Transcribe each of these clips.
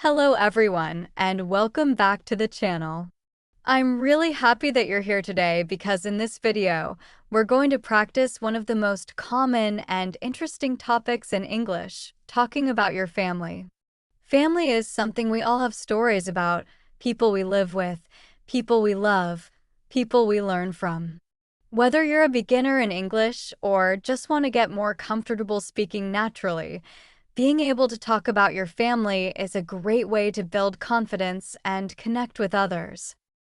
Hello everyone, and welcome back to the channel. I'm really happy that you're here today because in this video, we're going to practice one of the most common and interesting topics in English, talking about your family. Family is something we all have stories about, people we live with, people we love, people we learn from. Whether you're a beginner in English or just want to get more comfortable speaking naturally, being able to talk about your family is a great way to build confidence and connect with others.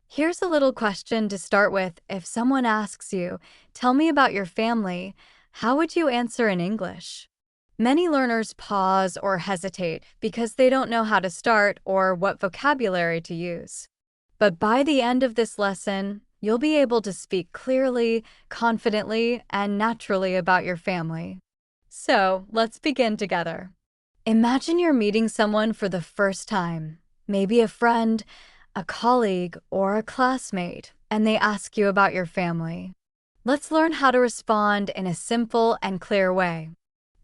Here's a little question to start with. If someone asks you, "Tell me about your family," how would you answer in English? Many learners pause or hesitate because they don't know how to start or what vocabulary to use. But by the end of this lesson, you'll be able to speak clearly, confidently, and naturally about your family. So, let's begin together. Imagine you're meeting someone for the first time, maybe a friend, a colleague, or a classmate, and they ask you about your family. Let's learn how to respond in a simple and clear way.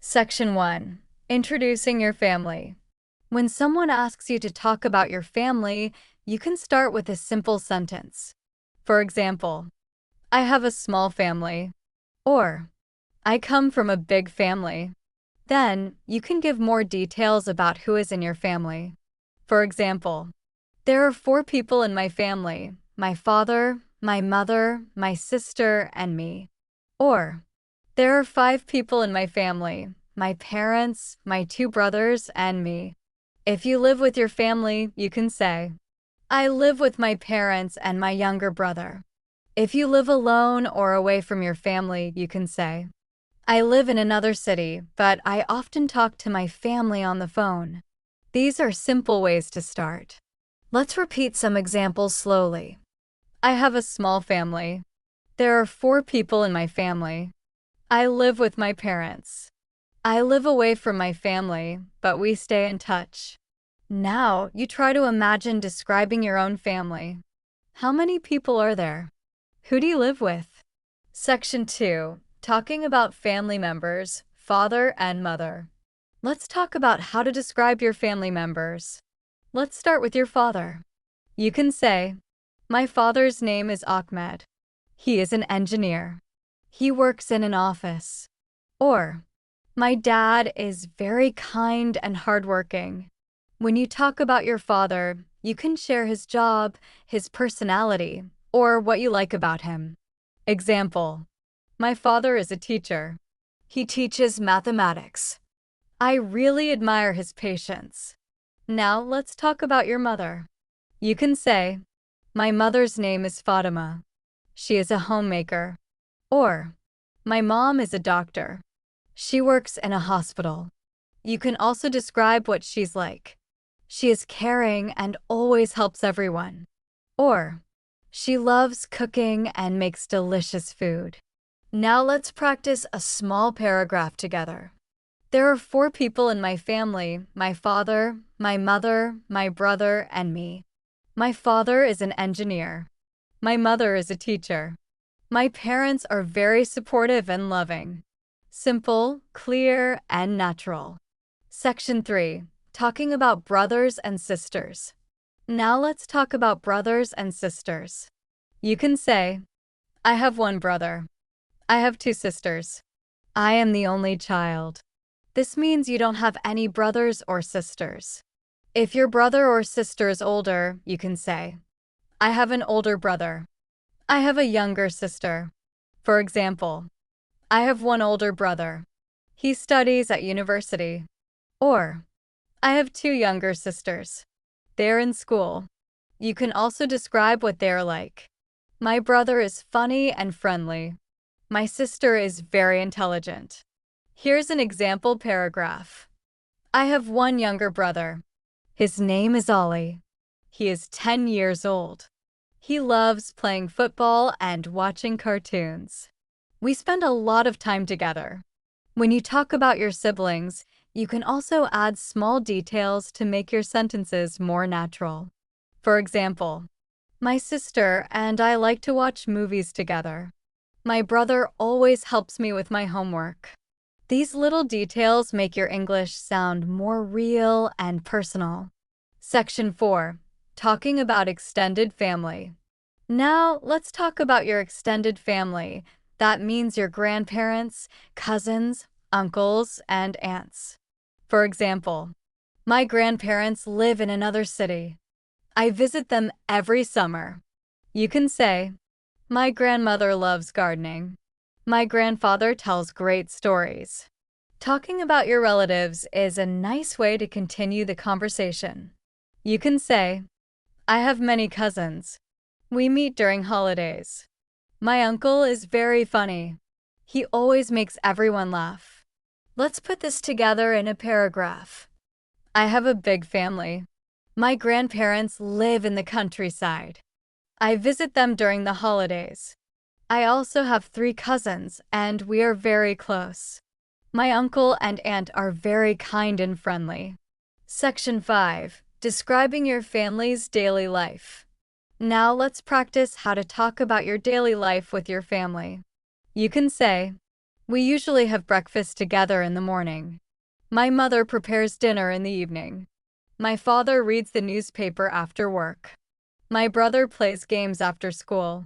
Section 1. Introducing your family. When someone asks you to talk about your family, you can start with a simple sentence. For example, "I have a small family," or "I come from a big family." Then, you can give more details about who is in your family. For example, "There are 4 people in my family: my father, my mother, my sister, and me." Or, "There are 5 people in my family: my parents, my 2 brothers, and me." If you live with your family, you can say, "I live with my parents and my younger brother." If you live alone or away from your family, you can say, "I live in another city, but I often talk to my family on the phone." These are simple ways to start. Let's repeat some examples slowly. I have a small family. There are 4 people in my family. I live with my parents. I live away from my family, but we stay in touch. Now, you try to imagine describing your own family. How many people are there? Who do you live with? Section 2. Talking about family members, father and mother. Let's talk about how to describe your family members. Let's start with your father. You can say, "My father's name is Ahmed. He is an engineer. He works in an office." Or, "My dad is very kind and hardworking." When you talk about your father, you can share his job, his personality, or what you like about him. Example, "My father is a teacher. He teaches mathematics. I really admire his patience." Now let's talk about your mother. You can say, "My mother's name is Fatima. She is a homemaker." Or, "My mom is a doctor. She works in a hospital." You can also describe what she's like. "She is caring and always helps everyone." Or, "She loves cooking and makes delicious food." Now let's practice a small paragraph together. There are 4 people in my family: my father, my mother, my brother, and me. My father is an engineer. My mother is a teacher. My parents are very supportive and loving. Simple, clear, and natural. Section 3. Talking about brothers and sisters. Now let's talk about brothers and sisters. You can say, "I have 1 brother. I have 2 sisters. I am the only child." This means you don't have any brothers or sisters. If your brother or sister is older, you can say, "I have an older brother. I have a younger sister." For example, "I have 1 older brother. He studies at university." Or, "I have 2 younger sisters. They're in school." You can also describe what they're like. "My brother is funny and friendly. My sister is very intelligent." Here's an example paragraph. I have 1 younger brother. His name is Ollie. He is 10 years old. He loves playing football and watching cartoons. We spend a lot of time together. When you talk about your siblings, you can also add small details to make your sentences more natural. For example, "My sister and I like to watch movies together. My brother always helps me with my homework." These little details make your English sound more real and personal. Section 4. Talking about extended family. Now, let's talk about your extended family. That means your grandparents, cousins, uncles, and aunts. For example, my grandparents live in another city. I visit them every summer. You can say, my grandmother loves gardening. My grandfather tells great stories. Talking about your relatives is a nice way to continue the conversation. You can say, I have many cousins. We meet during holidays. My uncle is very funny. He always makes everyone laugh. Let's put this together in a paragraph. I have a big family. My grandparents live in the countryside. I visit them during the holidays. I also have 3 cousins, and we are very close. My uncle and aunt are very kind and friendly. Section 5. Describing your family's daily life. Now let's practice how to talk about your daily life with your family. You can say, we usually have breakfast together in the morning. My mother prepares dinner in the evening. My father reads the newspaper after work. My brother plays games after school.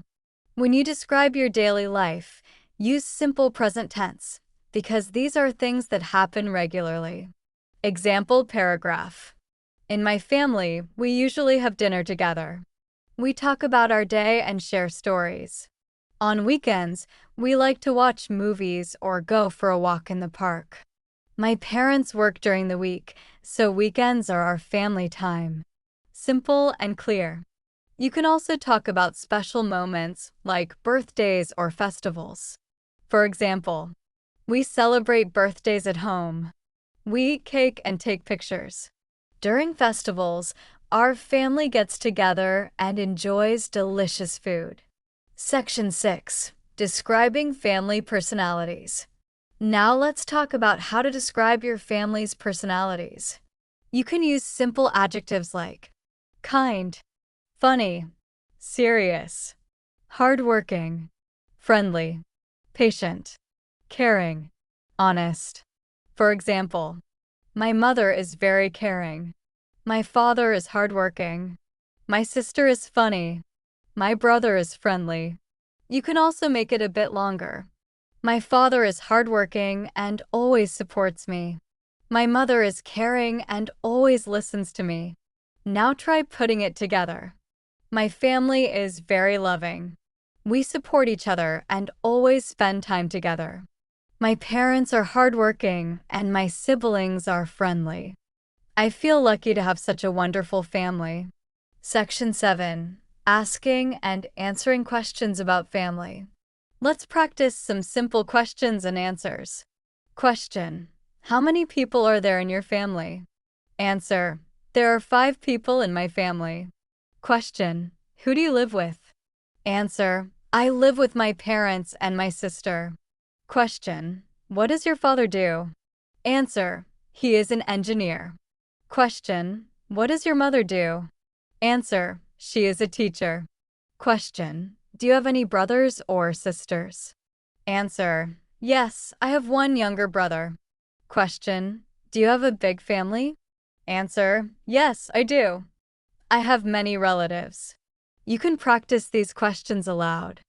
When you describe your daily life, use simple present tense, because these are things that happen regularly. Example paragraph. In my family, we usually have dinner together. We talk about our day and share stories. On weekends, we like to watch movies or go for a walk in the park. My parents work during the week, so weekends are our family time. Simple and clear. You can also talk about special moments like birthdays or festivals. For example, we celebrate birthdays at home. We eat cake and take pictures. During festivals, our family gets together and enjoys delicious food. Section 6. Describing family personalities. Now let's talk about how to describe your family's personalities. You can use simple adjectives like kind, funny, serious, hardworking, friendly, patient, caring, honest. For example, my mother is very caring. My father is hardworking. My sister is funny. My brother is friendly. You can also make it a bit longer. My father is hardworking and always supports me. My mother is caring and always listens to me. Now try putting it together. My family is very loving. We support each other and always spend time together. My parents are hardworking and my siblings are friendly. I feel lucky to have such a wonderful family. Section 7. Asking and answering questions about family. Let's practice some simple questions and answers. Question. How many people are there in your family? Answer. There are 5 people in my family. Question. Who do you live with? Answer. I live with my parents and my sister. Question. What does your father do? Answer. He is an engineer. Question. What does your mother do? Answer. She is a teacher. Question. Do you have any brothers or sisters? Answer. Yes, I have one younger brother. Question. Do you have a big family? Answer. Yes, I do. I have many relatives. You can practice these questions aloud.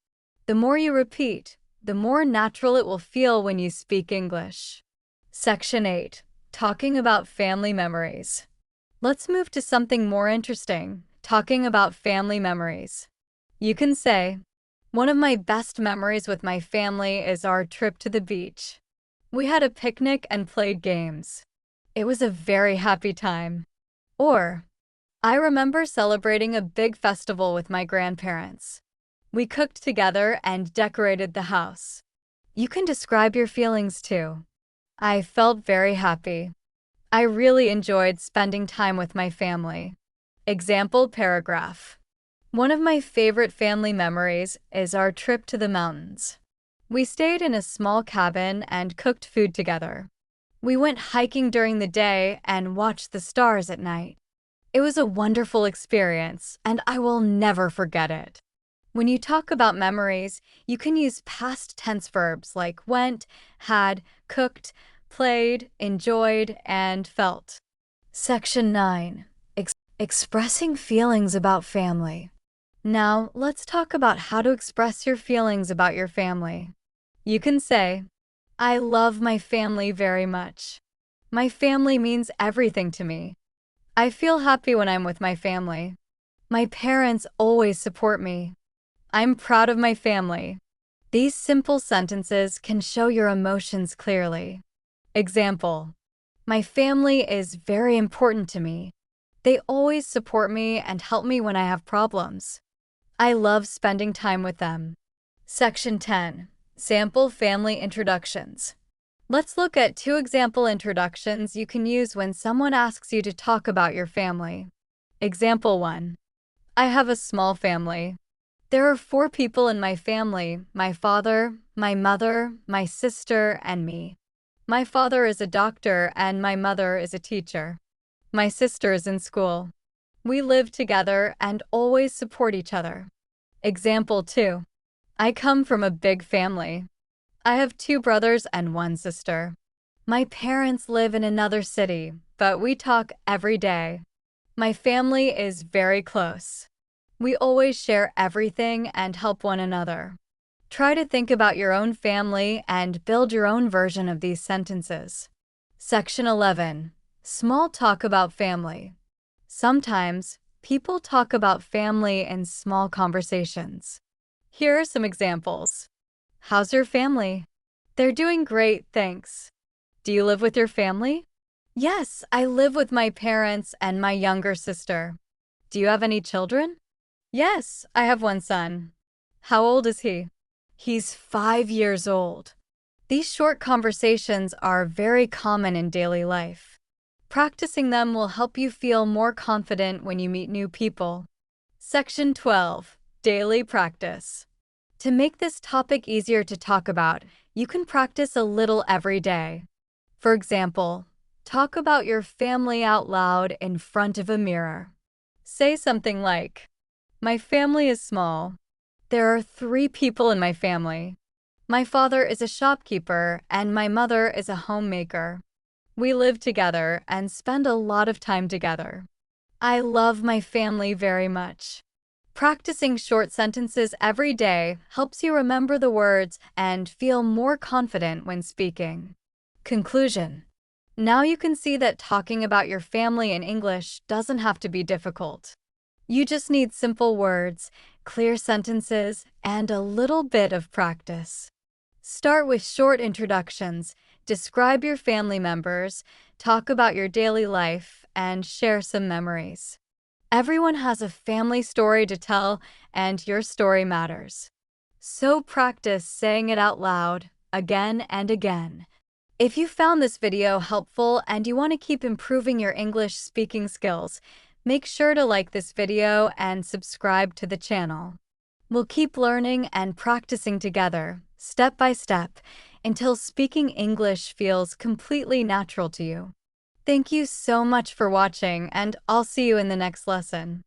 The more you repeat, the more natural it will feel when you speak English. Section 8. Talking about family memories. Let's move to something more interesting, talking about family memories. You can say, one of my best memories with my family is our trip to the beach. We had a picnic and played games. It was a very happy time. Or, I remember celebrating a big festival with my grandparents. We cooked together and decorated the house. You can describe your feelings too. I felt very happy. I really enjoyed spending time with my family. Example paragraph. One of my favorite family memories is our trip to the mountains. We stayed in a small cabin and cooked food together. We went hiking during the day and watched the stars at night. It was a wonderful experience, and I will never forget it. When you talk about memories, you can use past tense verbs like went, had, cooked, played, enjoyed, and felt. Section 9. Expressing feelings about family. Now, let's talk about how to express your feelings about your family. You can say, I love my family very much. My family means everything to me. I feel happy when I'm with my family. My parents always support me. I'm proud of my family. These simple sentences can show your emotions clearly. Example: my family is very important to me. They always support me and help me when I have problems. I love spending time with them. Section 10. Sample family introductions. Let's look at 2 example introductions you can use when someone asks you to talk about your family. Example 1. I have a small family. There are 4 people in my family: my father, my mother, my sister, and me. My father is a doctor and my mother is a teacher. My sister is in school. We live together and always support each other. Example 2. I come from a big family. I have 2 brothers and 1 sister. My parents live in another city, but we talk every day. My family is very close. We always share everything and help one another. Try to think about your own family and build your own version of these sentences. Section 11. Small talk about family. Sometimes, people talk about family in small conversations. Here are some examples. How's your family? They're doing great, thanks. Do you live with your family? Yes, I live with my parents and my younger sister. Do you have any children? Yes, I have 1 son. How old is he? He's 5 years old. These short conversations are very common in daily life. Practicing them will help you feel more confident when you meet new people. Section 12. Daily practice. To make this topic easier to talk about, you can practice a little every day. For example, talk about your family out loud in front of a mirror. Say something like, my family is small. There are 3 people in my family. My father is a shopkeeper and my mother is a homemaker. We live together and spend a lot of time together. I love my family very much. Practicing short sentences every day helps you remember the words and feel more confident when speaking. Conclusion. Now you can see that talking about your family in English doesn't have to be difficult. You just need simple words, clear sentences, and a little bit of practice. Start with short introductions, describe your family members, talk about your daily life, and share some memories. Everyone has a family story to tell, and your story matters. So practice saying it out loud, again and again. If you found this video helpful and you want to keep improving your English speaking skills, make sure to like this video and subscribe to the channel. We'll keep learning and practicing together, step by step, until speaking English feels completely natural to you. Thank you so much for watching, and I'll see you in the next lesson.